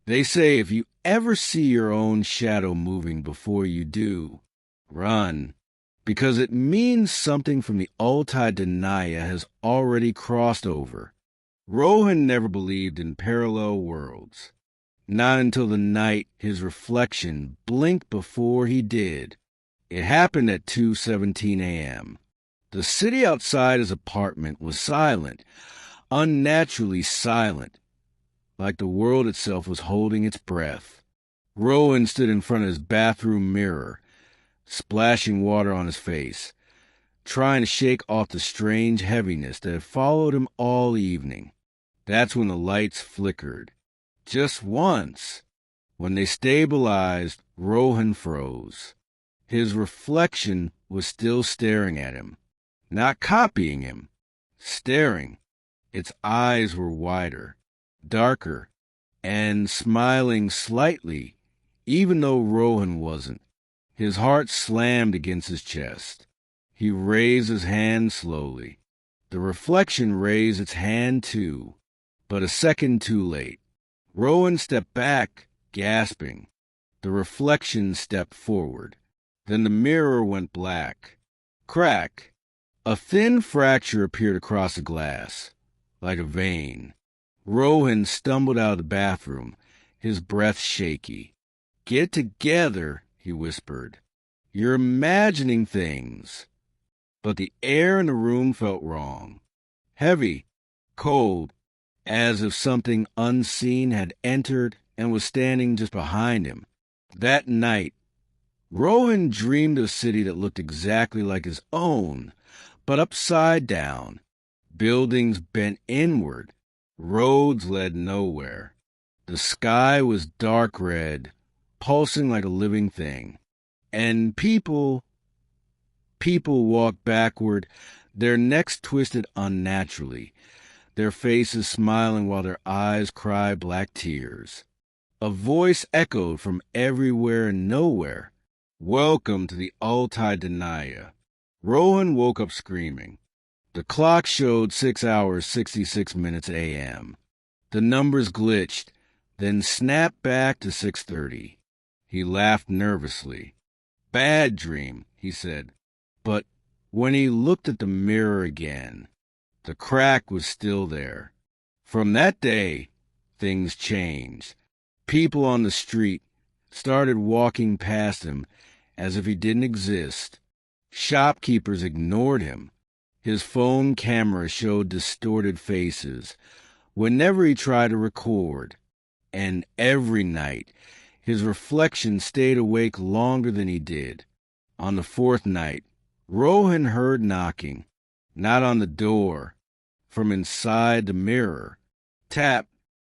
They say if you ever see your own shadow moving before you do, run, because it means something from the Ulti Duniya has already crossed over. Rohan never believed in parallel worlds. Not until the night his reflection blinked before he did. It happened at 2:17 a.m. The city outside his apartment was silent, unnaturally silent, like the world itself was holding its breath. Rohan stood in front of his bathroom mirror, splashing water on his face, trying to shake off the strange heaviness that had followed him all evening. That's when the lights flickered. Just once. When they stabilized, Rohan froze. His reflection was still staring at him, not copying him, staring. Its eyes were wider, darker, and smiling slightly, even though Rohan wasn't. His heart slammed against his chest. He raised his hand slowly. The reflection raised its hand too, but a second too late. Rohan stepped back, gasping. The reflection stepped forward. Then the mirror went black. Crack! A thin fracture appeared across the glass, like a vein. Rohan stumbled out of the bathroom, his breath shaky. "Get together," he whispered. "You're imagining things." But the air in the room felt wrong. Heavy, cold, as if something unseen had entered and was standing just behind him. That night, Rohan dreamed of a city that looked exactly like his own, but upside down. Buildings bent inward. Roads led nowhere. The sky was dark red, pulsing like a living thing. And people walked backward, their necks twisted unnaturally, their faces smiling while their eyes cried black tears. A voice echoed from everywhere and nowhere. "Welcome to the Ulti Duniya." Rohan woke up screaming. The clock showed 6 hours, 66 minutes a.m. The numbers glitched, then snapped back to 6:30. He laughed nervously. "Bad dream," he said. But when he looked at the mirror again, the crack was still there. From that day, things changed. People on the street started walking past him as if he didn't exist. Shopkeepers ignored him. His phone camera showed distorted faces whenever he tried to record. And every night, his reflection stayed awake longer than he did. On the fourth night, Rohan heard knocking, not on the door, from inside the mirror. Tap,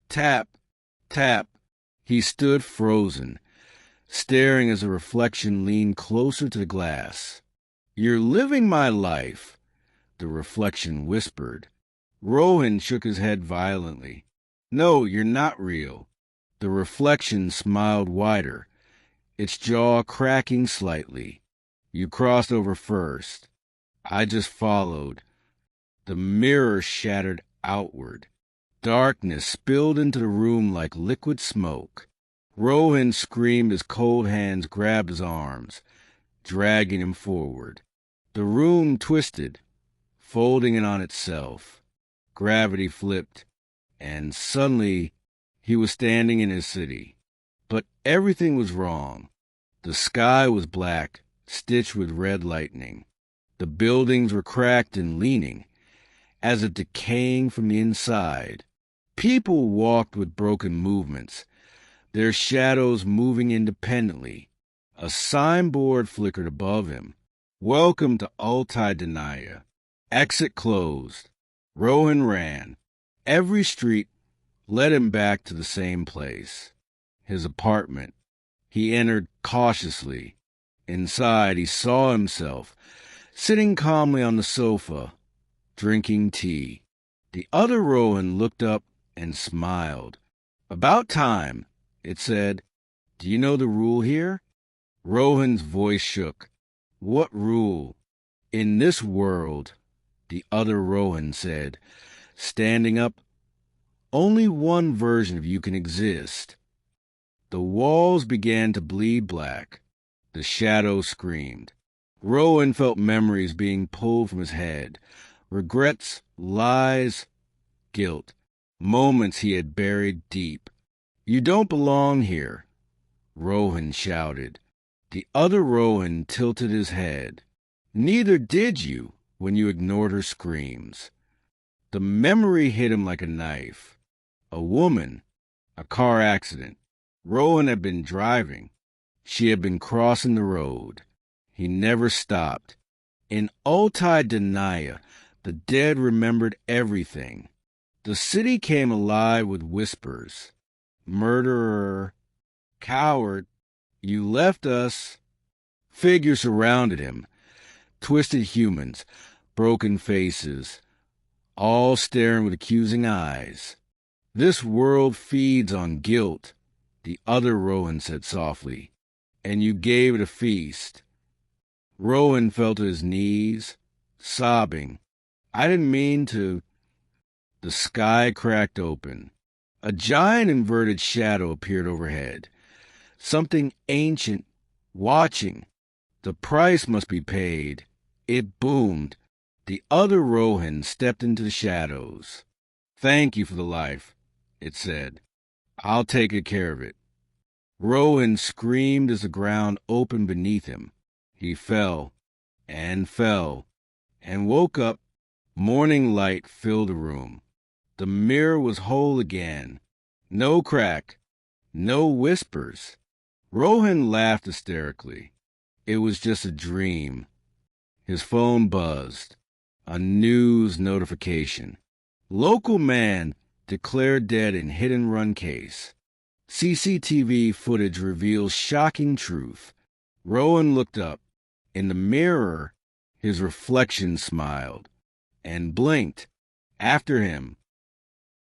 tap, tap. He stood frozen, staring as the reflection leaned closer to the glass. "You're living my life," the reflection whispered. Rohan shook his head violently. "No, you're not real." The reflection smiled wider, its jaw cracking slightly. "You crossed over first. I just followed." The mirror shattered outward. Darkness spilled into the room like liquid smoke. Rohan screamed as cold hands grabbed his arms, dragging him forward. The room twisted, folding in on itself. Gravity flipped, and suddenly he was standing in his city. But everything was wrong. The sky was black, stitched with red lightning. The buildings were cracked and leaning, as if decaying from the inside. People walked with broken movements, their shadows moving independently. A signboard flickered above him. "Welcome to Ulti Duniya." Exit closed. Rohan ran. Every street led him back to the same place, his apartment. He entered cautiously. Inside, he saw himself, sitting calmly on the sofa, drinking tea. The other Rohan looked up and smiled. "About time," it said. "Do you know the rule here?" Rohan's voice shook. "What rule?" "In this world," the other Rohan said, standing up, "only one version of you can exist. The walls began to bleed black. The shadow screamed. Rohan felt memories being pulled from his head. Regrets, lies, guilt. Moments he had buried deep. "You don't belong here," Rohan shouted. The other Rohan tilted his head. "Neither did you when you ignored her screams." The memory hit him like a knife. A woman, a car accident. Rohan had been driving. She had been crossing the road. He never stopped. In Ulti Duniya, the dead remembered everything. The city came alive with whispers. "Murderer, coward, you left us." Figures surrounded him, twisted humans, broken faces, all staring with accusing eyes. "This world feeds on guilt," the other Rohan said softly, "and you gave it a feast." Rohan fell to his knees, sobbing. "I didn't mean to." The sky cracked open. A giant inverted shadow appeared overhead. Something ancient, watching. The price must be paid. It boomed. The other Rohan stepped into the shadows. "Thank you for the life," it said. "I'll take good care of it." Rohan screamed as the ground opened beneath him. He fell and woke up. Morning light filled the room. The mirror was whole again. No crack, no whispers. Rohan laughed hysterically. It was just a dream. His phone buzzed. A news notification. Local man declared dead in hit-and-run case. CCTV footage reveals shocking truth. Rohan looked up. In the mirror, his reflection smiled and blinked. After him,